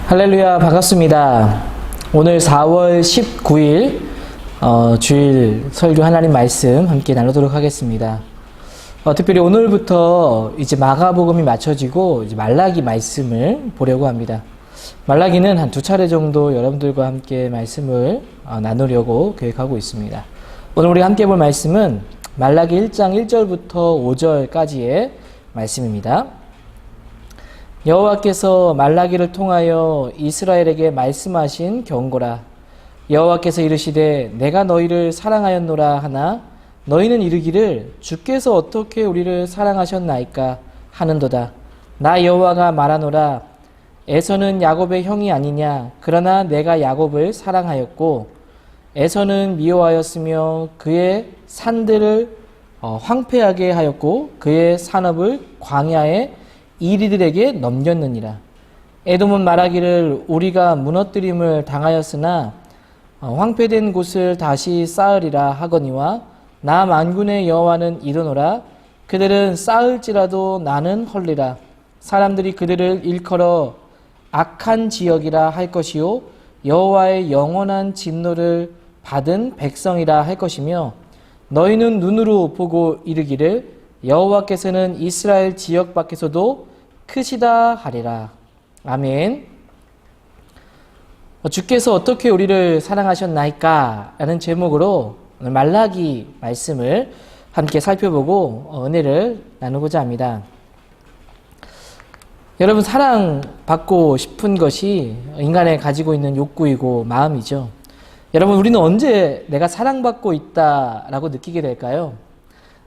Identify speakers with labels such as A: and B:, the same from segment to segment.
A: 할렐루야, 반갑습니다. 오늘 4월 19일 주일 설교 하나님 말씀 함께 나누도록 하겠습니다. 특별히 오늘부터 이제 마가복음이 맞춰지고 이제 말라기 말씀을 보려고 합니다. 말라기는 한 2차례 정도 여러분들과 함께 말씀을 나누려고 계획하고 있습니다. 오늘 우리 함께 볼 말씀은 말라기 1장 1절부터 5절까지의 말씀입니다. 여호와께서 말라기를 통하여 이스라엘에게 말씀하신 경고라. 여호와께서 이르시되 내가 너희를 사랑하였노라 하나 너희는 이르기를 주께서 어떻게 우리를 사랑하셨나이까 하는도다. 나 여호와가 말하노라. 에서는 야곱의 형이 아니냐. 그러나 내가 야곱을 사랑하였고 에서는 미워하였으며 그의 산들을 황폐하게 하였고 그의 산업을 광야에 이리들에게 넘겼느니라. 에돔은 말하기를 우리가 무너뜨림을 당하였으나 황폐된 곳을 다시 쌓으리라 하거니와 나 만군의 여호와는 이르노라. 그들은 쌓을지라도 나는 헐리라. 사람들이 그들을 일컬어 악한 지역이라 할 것이요 여호와의 영원한 진노를 받은 백성이라 할 것이며 너희는 눈으로 보고 이르기를 여호와께서는 이스라엘 지역 밖에서도 크시다 하리라. 아멘. 주께서 어떻게 우리를 사랑하셨나이까? 라는 제목으로 오늘 말라기 말씀을 함께 살펴보고 은혜를 나누고자 합니다. 여러분, 사랑받고 싶은 것이 인간의 가지고 있는 욕구이고 마음이죠. 여러분, 우리는 언제 내가 사랑받고 있다라고 느끼게 될까요?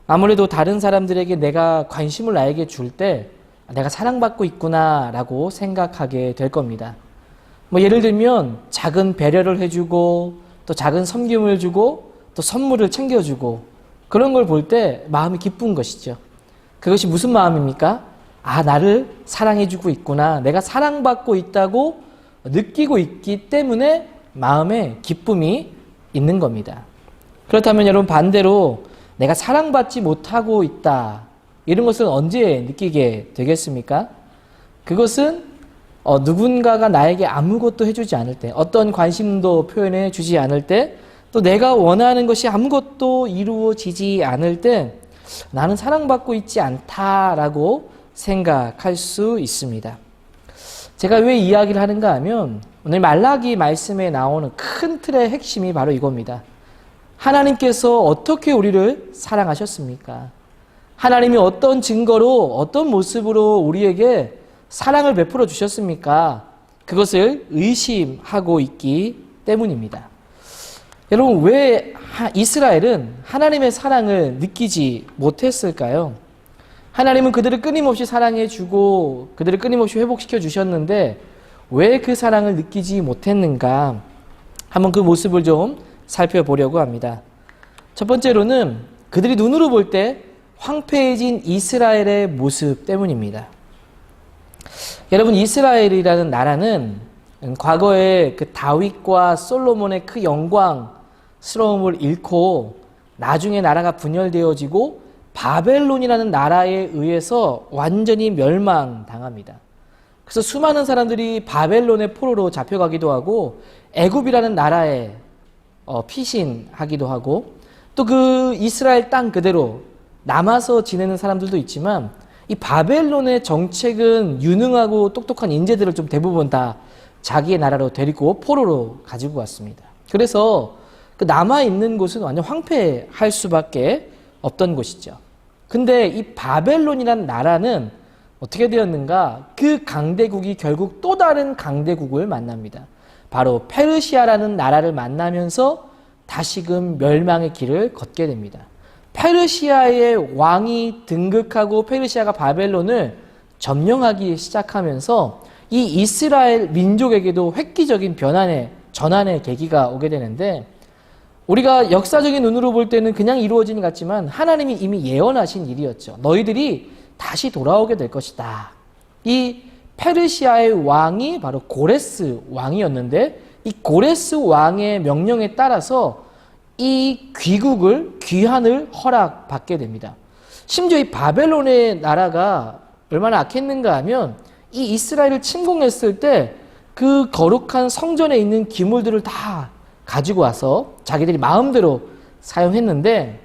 A: 아무래도 다른 사람들에게 내가 관심을 나에게 줄 때 내가 사랑받고 있구나라고 생각하게 될 겁니다. 예를 들면 작은 배려를 해주고 또 작은 섬김을 주고 또 선물을 챙겨주고 그런 걸 볼 때 마음이 기쁜 것이죠. 그것이 무슨 마음입니까? 나를 사랑해주고 있구나. 내가 사랑받고 있다고 느끼고 있기 때문에 마음에 기쁨이 있는 겁니다. 그렇다면 여러분, 반대로 내가 사랑받지 못하고 있다. 이런 것은 언제 느끼게 되겠습니까? 그것은 누군가가 나에게 아무것도 해주지 않을 때, 어떤 관심도 표현해 주지 않을 때, 또 내가 원하는 것이 아무것도 이루어지지 않을 때 나는 사랑받고 있지 않다라고 생각할 수 있습니다. 제가 왜 이야기를 하는가 하면 오늘 말라기 말씀에 나오는 큰 틀의 핵심이 바로 이겁니다. 하나님께서 어떻게 우리를 사랑하셨습니까? 하나님이 어떤 증거로 어떤 모습으로 우리에게 사랑을 베풀어 주셨습니까? 그것을 의심하고 있기 때문입니다. 여러분, 왜 이스라엘은 하나님의 사랑을 느끼지 못했을까요? 하나님은 그들을 끊임없이 사랑해 주고 그들을 끊임없이 회복시켜 주셨는데 왜 그 사랑을 느끼지 못했는가? 한번 그 모습을 좀 살펴보려고 합니다. 첫 번째로는 그들이 눈으로 볼 때 황폐해진 이스라엘의 모습 때문입니다. 여러분, 이스라엘이라는 나라는 과거에 그 다윗과 솔로몬의 그 영광스러움을 잃고 나중에 나라가 분열되어지고 바벨론이라는 나라에 의해서 완전히 멸망당합니다. 그래서 수많은 사람들이 바벨론의 포로로 잡혀가기도 하고 애굽이라는 나라에 피신하기도 하고 또 그 이스라엘 땅 그대로 남아서 지내는 사람들도 있지만 이 바벨론의 정책은 유능하고 똑똑한 인재들을 좀 대부분 다 자기의 나라로 데리고 포로로 가지고 왔습니다. 그래서 그 남아있는 곳은 완전 황폐할 수밖에 없던 곳이죠. 근데 이 바벨론이라는 나라는 어떻게 되었는가? 그 강대국이 결국 또 다른 강대국을 만납니다. 바로 페르시아라는 나라를 만나면서 다시금 멸망의 길을 걷게 됩니다. 페르시아의 왕이 등극하고 페르시아가 바벨론을 점령하기 시작하면서 이 이스라엘 민족에게도 획기적인 전환의 계기가 오게 되는데 우리가 역사적인 눈으로 볼 때는 그냥 이루어지는 것 같지만 하나님이 이미 예언하신 일이었죠. 너희들이 다시 돌아오게 될 것이다. 이 페르시아의 왕이 바로 고레스 왕이었는데 이 고레스 왕의 명령에 따라서 이 귀환을 허락받게 됩니다. 심지어 이 바벨론의 나라가 얼마나 악했는가 하면 이 이스라엘을 침공했을 때 그 거룩한 성전에 있는 기물들을 다 가지고 와서 자기들이 마음대로 사용했는데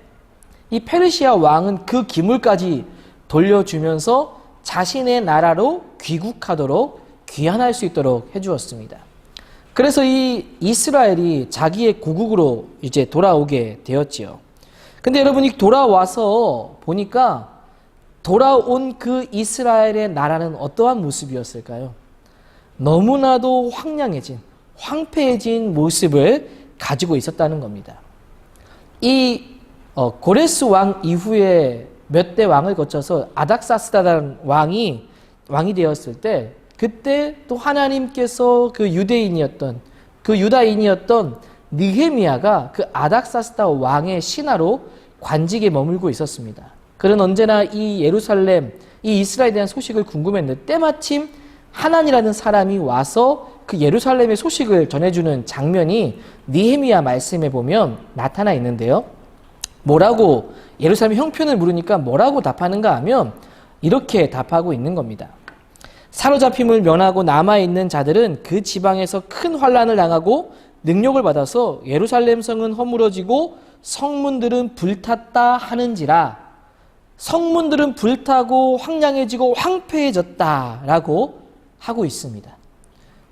A: 이 페르시아 왕은 그 기물까지 돌려주면서 자신의 나라로 귀국하도록 귀환할 수 있도록 해주었습니다. 그래서 이 이스라엘이 자기의 고국으로 이제 돌아오게 되었지요. 근데 여러분이 돌아와서 보니까 돌아온 그 이스라엘의 나라는 어떠한 모습이었을까요? 너무나도 황량해진, 황폐해진 모습을 가지고 있었다는 겁니다. 이 고레스 왕 이후에 몇 대 왕을 거쳐서 아닥사스다라는 왕이 되었을 때 그때 또 하나님께서 그 유다인이었던 느헤미야가 그 아닥사스다 왕의 신하로 관직에 머물고 있었습니다. 그는 언제나 이 예루살렘, 이 이스라엘에 대한 소식을 궁금했는데 때마침 하난이라는 사람이 와서 그 예루살렘의 소식을 전해주는 장면이 느헤미야 말씀에 보면 나타나 있는데요. 뭐라고 예루살렘 형편을 물으니까 뭐라고 답하는가 하면 이렇게 답하고 있는 겁니다. 사로잡힘을 면하고 남아있는 자들은 그 지방에서 큰 환난을 당하고 능력을 받아서 예루살렘 성은 허물어지고 성문들은 불탔다 하는지라. 성문들은 불타고 황량해지고 황폐해졌다라고 하고 있습니다.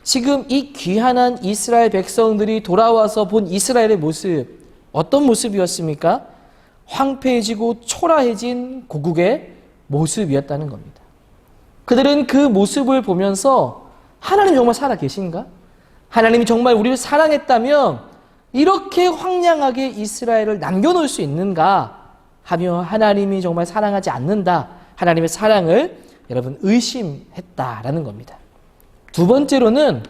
A: 지금 이 귀한한 이스라엘 백성들이 돌아와서 본 이스라엘의 모습, 어떤 모습이었습니까? 황폐해지고 초라해진 고국의 모습이었다는 겁니다. 그들은 그 모습을 보면서 하나님 정말 살아 계신가? 하나님이 정말 우리를 사랑했다면 이렇게 황량하게 이스라엘을 남겨놓을 수 있는가 하며 하나님이 정말 사랑하지 않는다. 하나님의 사랑을 여러분 의심했다라는 겁니다. 두 번째로는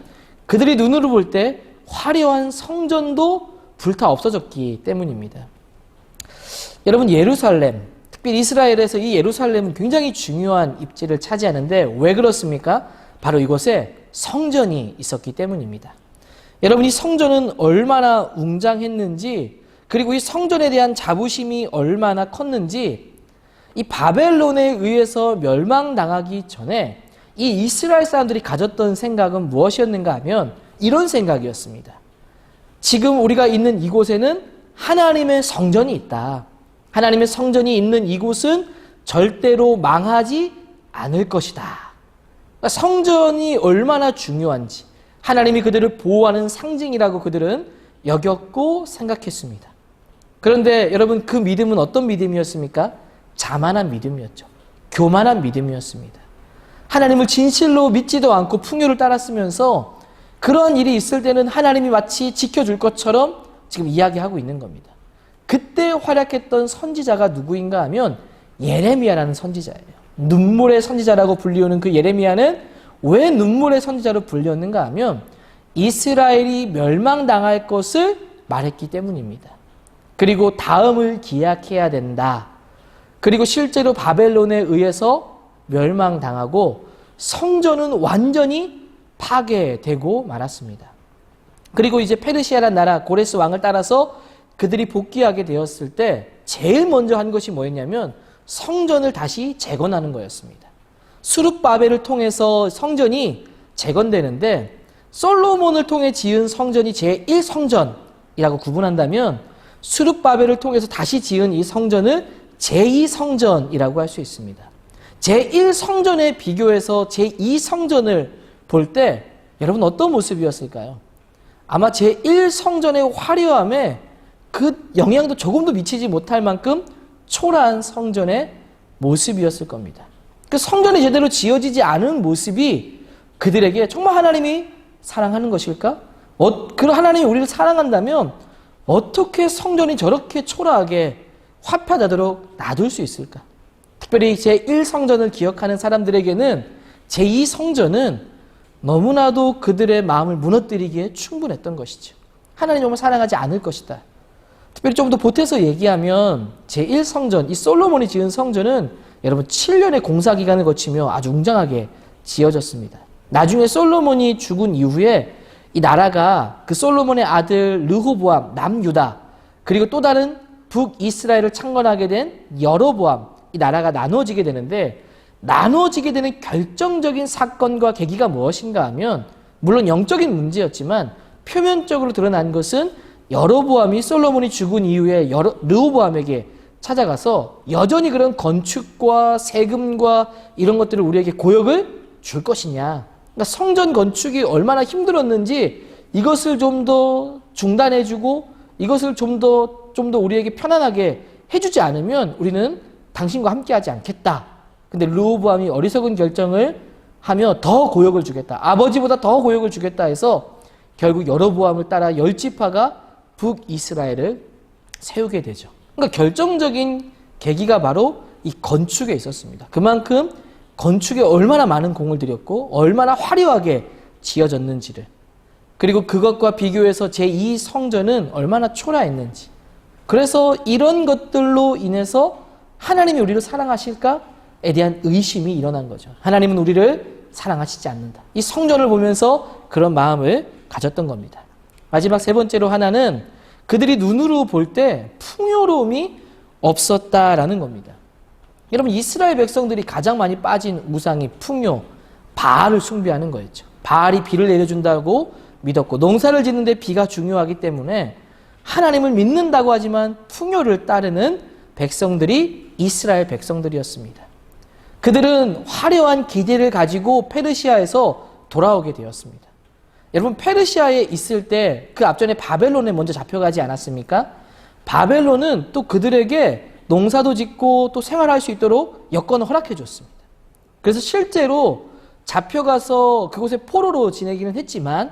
A: 그들이 눈으로 볼 때 화려한 성전도 불타 없어졌기 때문입니다. 여러분 예루살렘, 특별히 이스라엘에서 이 예루살렘은 굉장히 중요한 입지를 차지하는데 왜 그렇습니까? 바로 이곳에 성전이 있었기 때문입니다. 여러분 이 성전은 얼마나 웅장했는지 그리고 이 성전에 대한 자부심이 얼마나 컸는지 이 바벨론에 의해서 멸망당하기 전에 이 이스라엘 사람들이 가졌던 생각은 무엇이었는가 하면 이런 생각이었습니다. 지금 우리가 있는 이곳에는 하나님의 성전이 있다. 하나님의 성전이 있는 이곳은 절대로 망하지 않을 것이다. 그러니까 성전이 얼마나 중요한지 하나님이 그들을 보호하는 상징이라고 그들은 여겼고 생각했습니다. 그런데 여러분 그 믿음은 어떤 믿음이었습니까? 자만한 믿음이었죠. 교만한 믿음이었습니다. 하나님을 진실로 믿지도 않고 풍요를 따랐으면서 그런 일이 있을 때는 하나님이 마치 지켜줄 것처럼 지금 이야기하고 있는 겁니다. 그때 활약했던 선지자가 누구인가 하면 예레미야라는 선지자예요. 눈물의 선지자라고 불리우는 그 예레미야는 왜 눈물의 선지자로 불렸는가 하면 이스라엘이 멸망당할 것을 말했기 때문입니다. 그리고 다음을 기약해야 된다. 그리고 실제로 바벨론에 의해서 멸망당하고 성전은 완전히 파괴되고 말았습니다. 그리고 이제 페르시아라는 나라 고레스 왕을 따라서 그들이 복귀하게 되었을 때 제일 먼저 한 것이 뭐였냐면 성전을 다시 재건하는 거였습니다. 수룹바벨을 통해서 성전이 재건되는데 솔로몬을 통해 지은 성전이 제1성전이라고 구분한다면 수룹바벨을 통해서 다시 지은 이 성전을 제2성전이라고 할 수 있습니다. 제1성전에 비교해서 제2성전을 볼 때 여러분 어떤 모습이었을까요? 아마 제1성전의 화려함에 그 영향도 조금도 미치지 못할 만큼 초라한 성전의 모습이었을 겁니다. 그 성전이 제대로 지어지지 않은 모습이 그들에게 정말 하나님이 사랑하는 것일까? 그런 하나님이 우리를 사랑한다면 어떻게 성전이 저렇게 초라하게 화폐되도록 놔둘 수 있을까? 특별히 제1성전을 기억하는 사람들에게는 제2성전은 너무나도 그들의 마음을 무너뜨리기에 충분했던 것이죠. 하나님 정말 사랑하지 않을 것이다. 특별히 좀 더 보태서 얘기하면 제1성전, 이 솔로몬이 지은 성전은 여러분 7년의 공사기간을 거치며 아주 웅장하게 지어졌습니다. 나중에 솔로몬이 죽은 이후에 이 나라가 그 솔로몬의 아들 르호보암, 남유다, 그리고 또 다른 북이스라엘을 창건하게 된 여로보암, 이 나라가 나눠지게 되는데 나눠지게 되는 결정적인 사건과 계기가 무엇인가 하면 물론 영적인 문제였지만 표면적으로 드러난 것은 여로보암이 솔로몬이 죽은 이후에 르호보암에게 찾아가서 여전히 그런 건축과 세금과 이런 것들을 우리에게 고역을 줄 것이냐. 그러니까 성전 건축이 얼마나 힘들었는지 이것을 좀 더 중단해주고 이것을 좀 더 우리에게 편안하게 해주지 않으면 우리는 당신과 함께하지 않겠다. 근데 르호보암이 어리석은 결정을 하며 더 고역을 주겠다. 아버지보다 더 고역을 주겠다 해서 결국 여로보암을 따라 10지파가 북이스라엘을 세우게 되죠. 그러니까 결정적인 계기가 바로 이 건축에 있었습니다. 그만큼 건축에 얼마나 많은 공을 들였고 얼마나 화려하게 지어졌는지를, 그리고 그것과 비교해서 제2 성전은 얼마나 초라했는지, 그래서 이런 것들로 인해서 하나님이 우리를 사랑하실까에 대한 의심이 일어난 거죠. 하나님은 우리를 사랑하시지 않는다. 이 성전을 보면서 그런 마음을 가졌던 겁니다. 마지막 세 번째로 하나는 그들이 눈으로 볼 때 풍요로움이 없었다라는 겁니다. 여러분, 이스라엘 백성들이 가장 많이 빠진 우상이 풍요, 바알을 숭배하는 거였죠. 바알이 비를 내려준다고 믿었고 농사를 짓는데 비가 중요하기 때문에 하나님을 믿는다고 하지만 풍요를 따르는 백성들이 이스라엘 백성들이었습니다. 그들은 화려한 기대를 가지고 페르시아에서 돌아오게 되었습니다. 여러분, 페르시아에 있을 때 그 앞전에 바벨론에 먼저 잡혀가지 않았습니까? 바벨론은 또 그들에게 농사도 짓고 또 생활할 수 있도록 여건을 허락해 줬습니다. 그래서 실제로 잡혀가서 그곳에 포로로 지내기는 했지만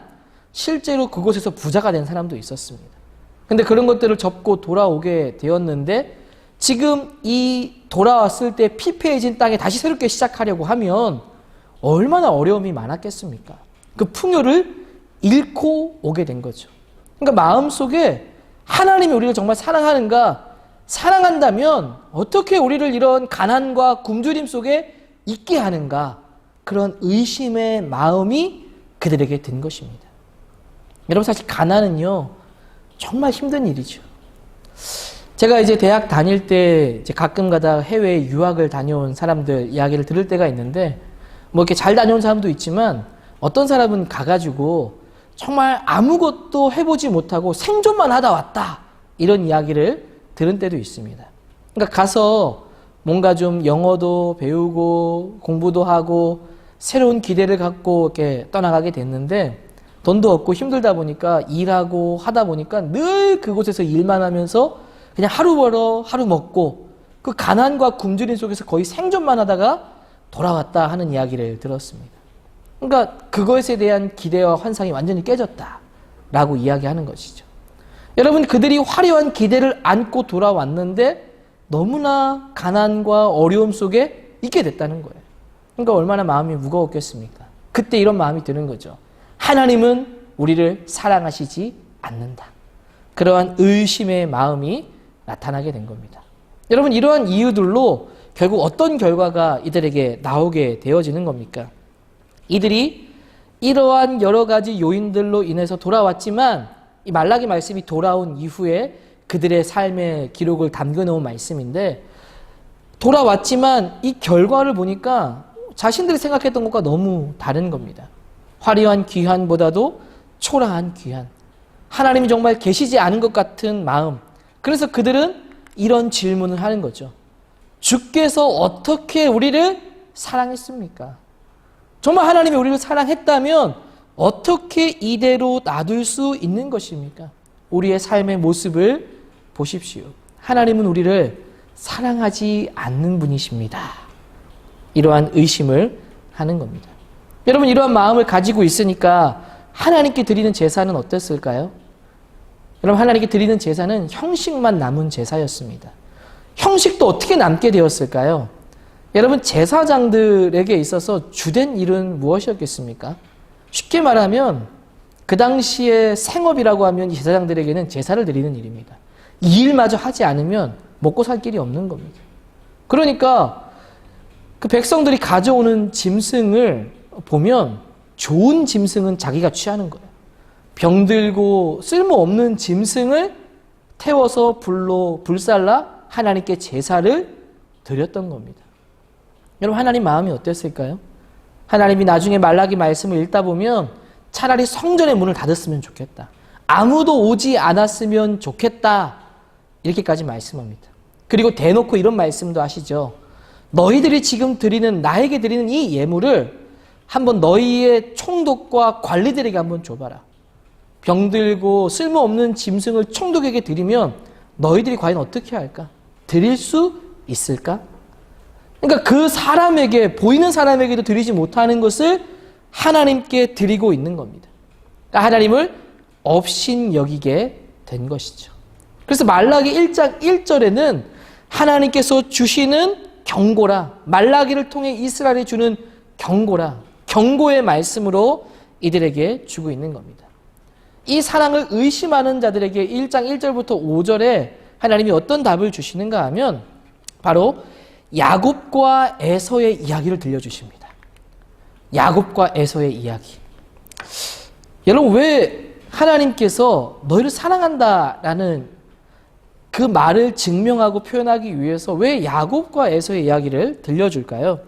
A: 실제로 그곳에서 부자가 된 사람도 있었습니다. 근데 그런 것들을 접고 돌아오게 되었는데 지금 이 돌아왔을 때 피폐해진 땅에 다시 새롭게 시작하려고 하면 얼마나 어려움이 많았겠습니까? 그 풍요를 잃고 오게 된 거죠. 그러니까 마음속에 하나님이 우리를 정말 사랑하는가, 사랑한다면 어떻게 우리를 이런 가난과 굶주림 속에 있게 하는가, 그런 의심의 마음이 그들에게 든 것입니다. 여러분, 사실 가난은요 정말 힘든 일이죠. 제가 이제 대학 다닐 때 이제 가끔 가다 해외 유학을 다녀온 사람들 이야기를 들을 때가 있는데, 뭐 이렇게 잘 다녀온 사람도 있지만 어떤 사람은 가가지고 정말 아무것도 해보지 못하고 생존만 하다 왔다, 이런 이야기를 들은 때도 있습니다. 그러니까 가서 뭔가 좀 영어도 배우고 공부도 하고 새로운 기대를 갖고 이렇게 떠나가게 됐는데 돈도 없고 힘들다 보니까 일하고 하다 보니까 늘 그곳에서 일만 하면서 그냥 하루 벌어 하루 먹고 그 가난과 굶주림 속에서 거의 생존만 하다가 돌아왔다 하는 이야기를 들었습니다. 그러니까 그것에 대한 기대와 환상이 완전히 깨졌다라고 이야기하는 것이죠. 여러분, 그들이 화려한 기대를 안고 돌아왔는데 너무나 가난과 어려움 속에 있게 됐다는 거예요. 그러니까 얼마나 마음이 무거웠겠습니까? 그때 이런 마음이 드는 거죠. 하나님은 우리를 사랑하시지 않는다. 그러한 의심의 마음이 나타나게 된 겁니다. 여러분, 이러한 이유들로 결국 어떤 결과가 이들에게 나오게 되어지는 겁니까? 이들이 이러한 여러 가지 요인들로 인해서 돌아왔지만 이 말라기 말씀이 돌아온 이후에 그들의 삶의 기록을 담겨놓은 말씀인데, 돌아왔지만 이 결과를 보니까 자신들이 생각했던 것과 너무 다른 겁니다. 화려한 귀환보다도 초라한 귀환, 하나님이 정말 계시지 않은 것 같은 마음. 그래서 그들은 이런 질문을 하는 거죠. 주께서 어떻게 우리를 사랑했습니까? 정말 하나님이 우리를 사랑했다면 어떻게 이대로 놔둘 수 있는 것입니까? 우리의 삶의 모습을 보십시오. 하나님은 우리를 사랑하지 않는 분이십니다. 이러한 의심을 하는 겁니다. 여러분, 이러한 마음을 가지고 있으니까 하나님께 드리는 제사는 어땠을까요? 여러분, 하나님께 드리는 제사는 형식만 남은 제사였습니다. 형식도 어떻게 남게 되었을까요? 여러분, 제사장들에게 있어서 주된 일은 무엇이었겠습니까? 쉽게 말하면 그 당시에 생업이라고 하면 이 제사장들에게는 제사를 드리는 일입니다. 이 일마저 하지 않으면 먹고 살 길이 없는 겁니다. 그러니까 그 백성들이 가져오는 짐승을 보면 좋은 짐승은 자기가 취하는 거예요. 병들고 쓸모없는 짐승을 태워서 불로 불살라 하나님께 제사를 드렸던 겁니다. 여러분, 하나님 마음이 어땠을까요? 하나님이 나중에 말라기 말씀을 읽다 보면 차라리 성전의 문을 닫았으면 좋겠다. 아무도 오지 않았으면 좋겠다. 이렇게까지 말씀합니다. 그리고 대놓고 이런 말씀도 하시죠. 너희들이 지금 나에게 드리는 이 예물을 한번 너희의 총독과 관리들에게 한번 줘봐라. 병들고 쓸모없는 짐승을 총독에게 드리면 너희들이 과연 어떻게 할까? 드릴 수 있을까? 그러니까 그 사람에게, 보이는 사람에게도 드리지 못하는 것을 하나님께 드리고 있는 겁니다. 그러니까 하나님을 업신여기게 된 것이죠. 그래서 말라기 1장 1절에는 하나님께서 주시는 경고라, 말라기를 통해 이스라엘이 주는 경고라, 경고의 말씀으로 이들에게 주고 있는 겁니다. 이 사랑을 의심하는 자들에게 1장 1절부터 5절에 하나님이 어떤 답을 주시는가 하면 바로 야곱과 에서의 이야기를 들려주십니다. 야곱과 에서의 이야기. 여러분, 왜 하나님께서 너희를 사랑한다라는 그 말을 증명하고 표현하기 위해서 왜 야곱과 에서의 이야기를 들려줄까요?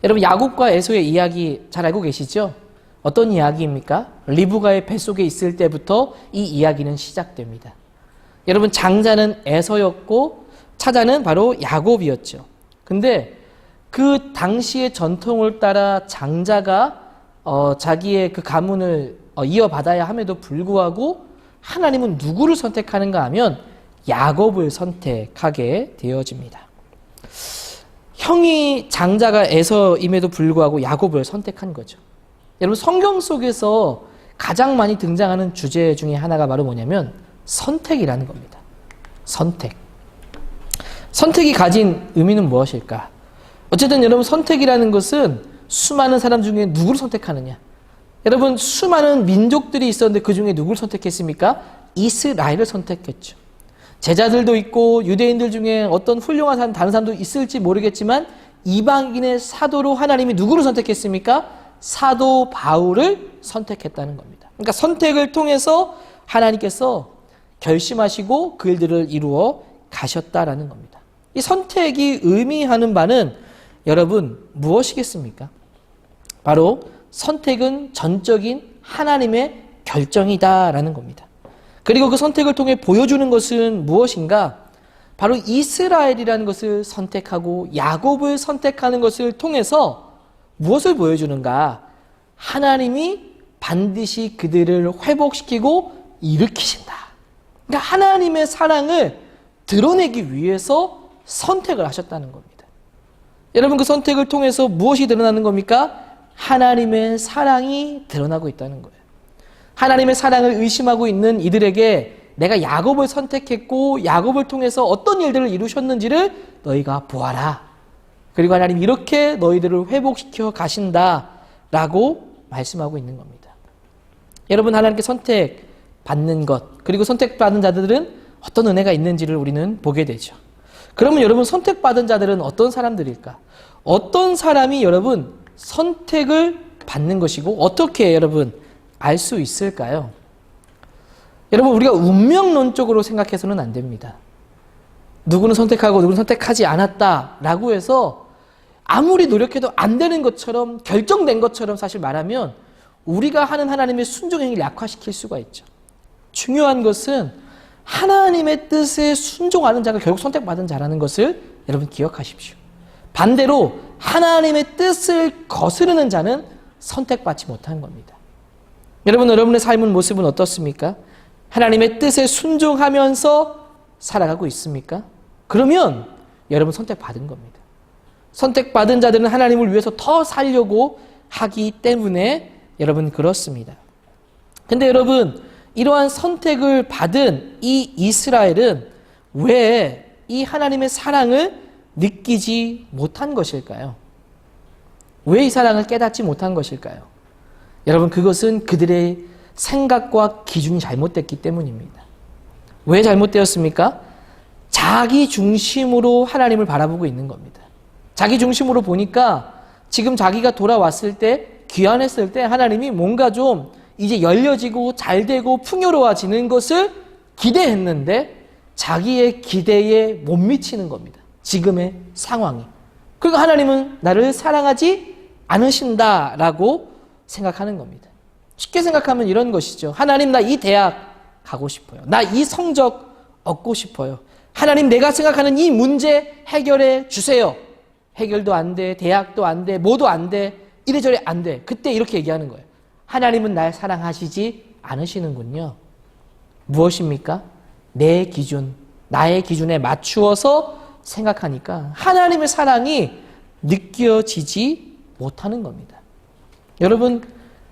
A: 여러분, 야곱과 에서의 이야기 잘 알고 계시죠? 어떤 이야기입니까? 리브가의 뱃속에 있을 때부터 이 이야기는 시작됩니다. 여러분, 장자는 에서였고 차자는 바로 야곱이었죠. 근데 그 당시의 전통을 따라 장자가 자기의 그 가문을 이어받아야 함에도 불구하고 하나님은 누구를 선택하는가 하면 야곱을 선택하게 되어집니다. 형이 장자가 에서임에도 불구하고 야곱을 선택한 거죠. 여러분, 성경 속에서 가장 많이 등장하는 주제 중에 하나가 바로 뭐냐면 선택이라는 겁니다. 선택. 선택이 가진 의미는 무엇일까? 어쨌든 여러분, 선택이라는 것은 수많은 사람 중에 누구를 선택하느냐. 여러분, 수많은 민족들이 있었는데 그 중에 누구를 선택했습니까? 이스라엘을 선택했죠. 제자들도 있고 유대인들 중에 어떤 훌륭한 사람, 다른 사람도 있을지 모르겠지만 이방인의 사도로 하나님이 누구를 선택했습니까? 사도 바울을 선택했다는 겁니다. 그러니까 선택을 통해서 하나님께서 결심하시고 그 일들을 이루어 가셨다라는 겁니다. 이 선택이 의미하는 바는 여러분 무엇이겠습니까? 바로 선택은 전적인 하나님의 결정이다라는 겁니다. 그리고 그 선택을 통해 보여주는 것은 무엇인가? 바로 이스라엘이라는 것을 선택하고 야곱을 선택하는 것을 통해서 무엇을 보여주는가? 하나님이 반드시 그들을 회복시키고 일으키신다. 그러니까 하나님의 사랑을 드러내기 위해서 선택을 하셨다는 겁니다. 여러분, 그 선택을 통해서 무엇이 드러나는 겁니까? 하나님의 사랑이 드러나고 있다는 거예요. 하나님의 사랑을 의심하고 있는 이들에게 내가 야곱을 선택했고 야곱을 통해서 어떤 일들을 이루셨는지를 너희가 보아라. 그리고 하나님 이렇게 너희들을 회복시켜 가신다라고 말씀하고 있는 겁니다. 여러분, 하나님께 선택받는 것, 그리고 선택받은 자들은 어떤 은혜가 있는지를 우리는 보게 되죠. 그러면 여러분, 선택받은 자들은 어떤 사람들일까? 어떤 사람이 여러분 선택을 받는 것이고 어떻게 여러분 알 수 있을까요? 여러분, 우리가 운명론적으로 생각해서는 안 됩니다. 누구는 선택하고 누구는 선택하지 않았다라고 해서 아무리 노력해도 안 되는 것처럼 결정된 것처럼 사실 말하면 우리가 하는 하나님의 순종행위를 약화시킬 수가 있죠. 중요한 것은 하나님의 뜻에 순종하는 자가 결국 선택받은 자라는 것을 여러분 기억하십시오. 반대로 하나님의 뜻을 거스르는 자는 선택받지 못한 겁니다. 여러분, 여러분의 삶의 모습은 어떻습니까? 하나님의 뜻에 순종하면서 살아가고 있습니까? 그러면 여러분 선택받은 겁니다. 선택받은 자들은 하나님을 위해서 더 살려고 하기 때문에 여러분 그렇습니다. 근데 여러분, 이러한 선택을 받은 이 이스라엘은 왜 이 하나님의 사랑을 느끼지 못한 것일까요? 왜 이 사랑을 깨닫지 못한 것일까요? 여러분, 그것은 그들의 생각과 기준이 잘못됐기 때문입니다. 왜 잘못되었습니까? 자기 중심으로 하나님을 바라보고 있는 겁니다. 자기 중심으로 보니까 지금 자기가 돌아왔을 때, 귀환했을 때 하나님이 뭔가 좀 이제 열려지고 잘되고 풍요로워지는 것을 기대했는데 자기의 기대에 못 미치는 겁니다. 지금의 상황이. 그러니까 하나님은 나를 사랑하지 않으신다라고 생각하는 겁니다. 쉽게 생각하면 이런 것이죠. 하나님, 나 이 대학 가고 싶어요. 나 이 성적 얻고 싶어요. 하나님, 내가 생각하는 이 문제 해결해 주세요. 해결도 안 돼, 대학도 안 돼, 뭐도 안 돼, 이래저래 안 돼. 그때 이렇게 얘기하는 거예요. 하나님은 날 사랑하시지 않으시는군요. 무엇입니까? 내 기준, 나의 기준에 맞추어서 생각하니까 하나님의 사랑이 느껴지지 못하는 겁니다. 여러분,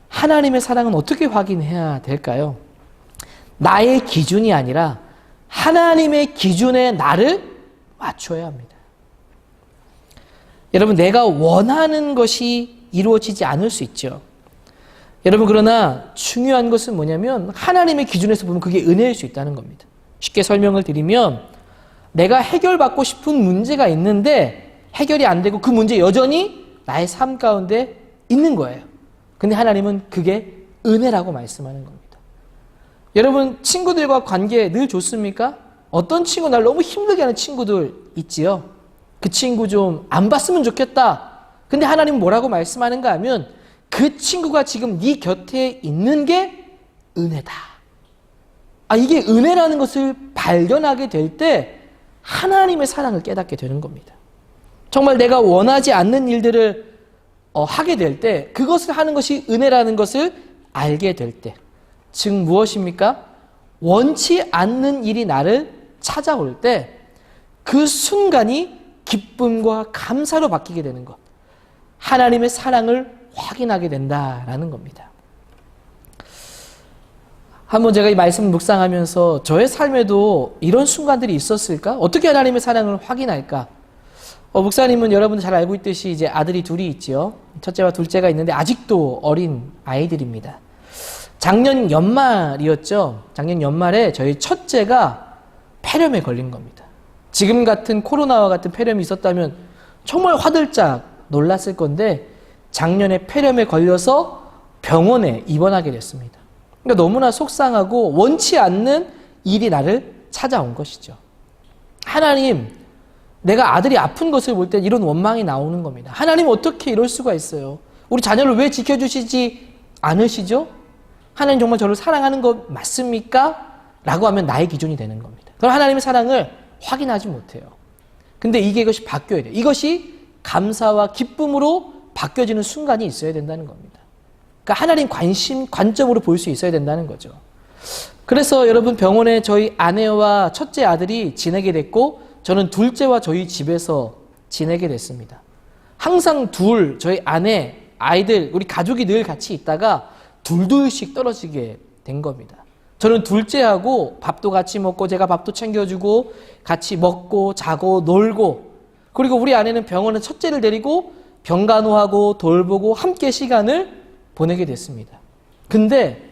A: 하나님의 사랑은 어떻게 확인해야 될까요? 나의 기준이 아니라 하나님의 기준에 나를 맞춰야 합니다. 여러분, 내가 원하는 것이 이루어지지 않을 수 있죠. 여러분, 그러나 중요한 것은 뭐냐면 하나님의 기준에서 보면 그게 은혜일 수 있다는 겁니다. 쉽게 설명을 드리면 내가 해결받고 싶은 문제가 있는데 해결이 안 되고 그 문제 여전히 나의 삶 가운데 있는 거예요. 근데 하나님은 그게 은혜라고 말씀하는 겁니다. 여러분, 친구들과 관계 늘 좋습니까? 어떤 친구, 날 너무 힘들게 하는 친구들 있지요. 그 친구 좀 안 봤으면 좋겠다. 근데 하나님은 뭐라고 말씀하는가 하면 그 친구가 지금 네 곁에 있는 게 은혜다. 이게 은혜라는 것을 발견하게 될 때 하나님의 사랑을 깨닫게 되는 겁니다. 정말 내가 원하지 않는 일들을 하게 될 때 그것을 하는 것이 은혜라는 것을 알게 될 때, 즉 무엇입니까? 원치 않는 일이 나를 찾아올 때 그 순간이 기쁨과 감사로 바뀌게 되는 것, 하나님의 사랑을 확인하게 된다라는 겁니다. 한번 제가 이 말씀을 묵상하면서 저의 삶에도 이런 순간들이 있었을까? 어떻게 하나님의 사랑을 확인할까? 목사님은 여러분들 잘 알고 있듯이 이제 아들이 둘이 있지요. 첫째와 둘째가 있는데 아직도 어린 아이들입니다. 작년 연말이었죠. 작년 연말에 저희 첫째가 폐렴에 걸린 겁니다. 지금 같은 코로나와 같은 폐렴이 있었다면 정말 화들짝 놀랐을 건데 작년에 폐렴에 걸려서 병원에 입원하게 됐습니다. 그러니까 너무나 속상하고 원치 않는 일이 나를 찾아온 것이죠. 하나님, 내가 아들이 아픈 것을 볼 때 이런 원망이 나오는 겁니다. 하나님, 어떻게 이럴 수가 있어요? 우리 자녀를 왜 지켜주시지 않으시죠? 하나님 정말 저를 사랑하는 것 맞습니까? 라고 하면 나의 기준이 되는 겁니다. 그럼 하나님의 사랑을 확인하지 못해요. 근데 이것이 바뀌어야 돼요. 이것이 감사와 기쁨으로 바뀌어지는 순간이 있어야 된다는 겁니다. 그러니까 하나님 관점으로 볼 수 있어야 된다는 거죠. 그래서 여러분, 병원에 저희 아내와 첫째 아들이 지내게 됐고 저는 둘째와 저희 집에서 지내게 됐습니다. 항상 저희 아내, 아이들, 우리 가족이 늘 같이 있다가 둘둘씩 떨어지게 된 겁니다. 저는 둘째하고 밥도 같이 먹고 제가 밥도 챙겨주고 같이 먹고 자고 놀고, 그리고 우리 아내는 병원에 첫째를 데리고 병간호하고 돌보고 함께 시간을 보내게 됐습니다. 근데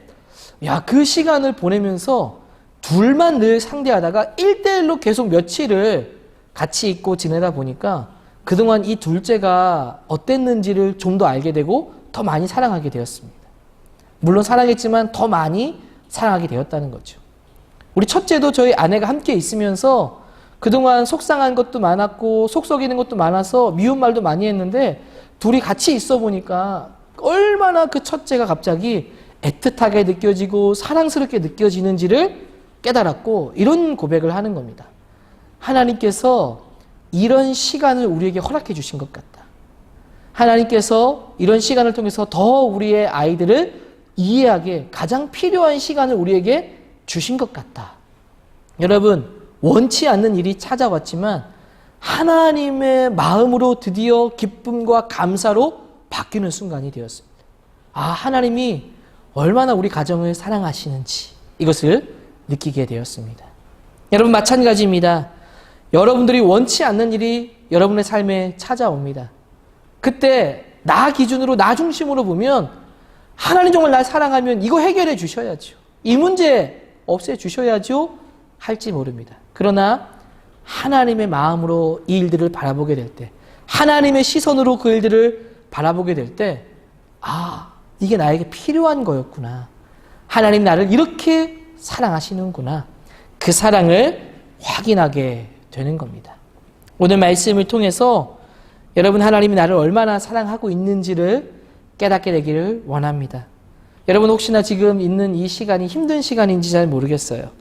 A: 그 시간을 보내면서 둘만 늘 상대하다가 1대1로 계속 며칠을 같이 있고 지내다 보니까 그동안 이 둘째가 어땠는지를 좀 더 알게 되고 더 많이 사랑하게 되었습니다. 물론 사랑했지만 더 많이 사랑하게 되었다는 거죠. 우리 첫째도 저희 아내가 함께 있으면서 그동안 속상한 것도 많았고 속 썩이는 것도 많아서 미운 말도 많이 했는데 둘이 같이 있어 보니까 얼마나 그 첫째가 갑자기 애틋하게 느껴지고 사랑스럽게 느껴지는지를 깨달았고 이런 고백을 하는 겁니다. 하나님께서 이런 시간을 우리에게 허락해 주신 것 같다. 하나님께서 이런 시간을 통해서 더 우리의 아이들을 이해하게 가장 필요한 시간을 우리에게 주신 것 같다. 여러분, 원치 않는 일이 찾아왔지만 하나님의 마음으로 드디어 기쁨과 감사로 바뀌는 순간이 되었습니다. 하나님이 얼마나 우리 가정을 사랑하시는지 이것을 느끼게 되었습니다. 여러분, 마찬가지입니다. 여러분들이 원치 않는 일이 여러분의 삶에 찾아옵니다. 그때 나 기준으로, 나 중심으로 보면 하나님 정말 날 사랑하면 이거 해결해 주셔야죠. 이 문제 없애 주셔야죠. 할지 모릅니다. 그러나 하나님의 마음으로 이 일들을 바라보게 될 때, 하나님의 시선으로 그 일들을 바라보게 될 때, 이게 나에게 필요한 거였구나. 하나님 나를 이렇게 사랑하시는구나. 그 사랑을 확인하게 되는 겁니다. 오늘 말씀을 통해서 여러분, 하나님이 나를 얼마나 사랑하고 있는지를 깨닫게 되기를 원합니다. 여러분 혹시나 지금 있는 이 시간이 힘든 시간인지 잘 모르겠어요.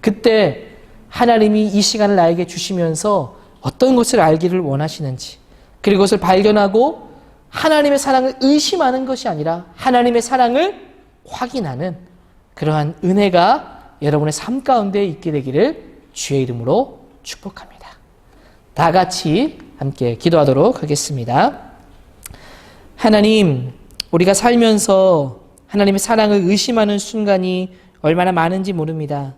A: 그때 하나님이 이 시간을 나에게 주시면서 어떤 것을 알기를 원하시는지, 그리고 그것을 발견하고 하나님의 사랑을 의심하는 것이 아니라 하나님의 사랑을 확인하는 그러한 은혜가 여러분의 삶 가운데 있게 되기를 주의 이름으로 축복합니다. 다 같이 함께 기도하도록 하겠습니다. 하나님, 우리가 살면서 하나님의 사랑을 의심하는 순간이 얼마나 많은지 모릅니다.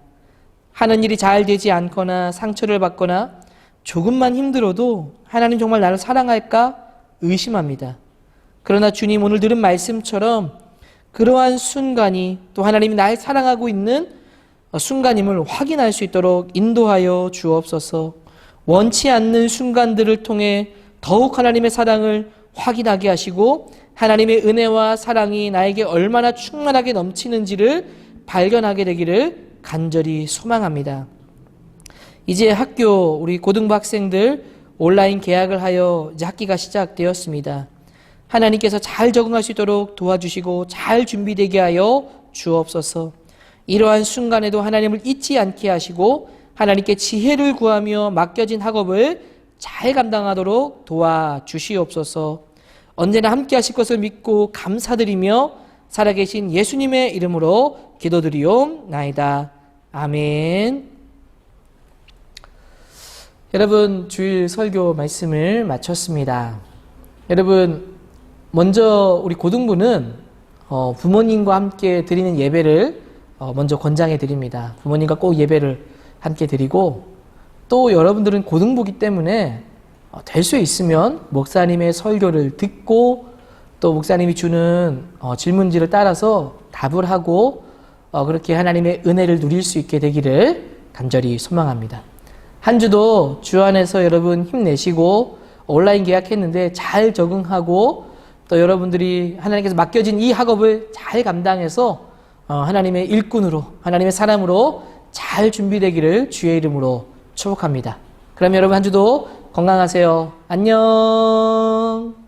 A: 하는 일이 잘 되지 않거나 상처를 받거나 조금만 힘들어도 하나님 정말 나를 사랑할까 의심합니다. 그러나 주님, 오늘 들은 말씀처럼 그러한 순간이 또 하나님이 날 사랑하고 있는 순간임을 확인할 수 있도록 인도하여 주옵소서. 원치 않는 순간들을 통해 더욱 하나님의 사랑을 확인하게 하시고 하나님의 은혜와 사랑이 나에게 얼마나 충만하게 넘치는지를 발견하게 되기를 간절히 소망합니다. 이제 학교 우리 고등부 학생들 온라인 개학을 하여 이제 학기가 시작되었습니다. 하나님께서 잘 적응할 수 있도록 도와주시고 잘 준비되게 하여 주옵소서. 이러한 순간에도 하나님을 잊지 않게 하시고 하나님께 지혜를 구하며 맡겨진 학업을 잘 감당하도록 도와주시옵소서. 언제나 함께 하실 것을 믿고 감사드리며 살아계신 예수님의 이름으로 기도드리옵나이다. 아멘. 여러분, 주일 설교 말씀을 마쳤습니다. 여러분, 먼저 우리 고등부는 부모님과 함께 드리는 예배를 먼저 권장해 드립니다. 부모님과 꼭 예배를 함께 드리고, 또 여러분들은 고등부기 때문에 될 수 있으면 목사님의 설교를 듣고 또 목사님이 주는 질문지를 따라서 답을 하고 그렇게 하나님의 은혜를 누릴 수 있게 되기를 간절히 소망합니다. 한 주도 주 안에서 여러분 힘내시고 온라인 계약했는데 잘 적응하고 또 여러분들이 하나님께서 맡겨진 이 학업을 잘 감당해서 하나님의 일꾼으로, 하나님의 사람으로 잘 준비되기를 주의 이름으로 축복합니다. 그럼 여러분 한 주도 건강하세요. 안녕.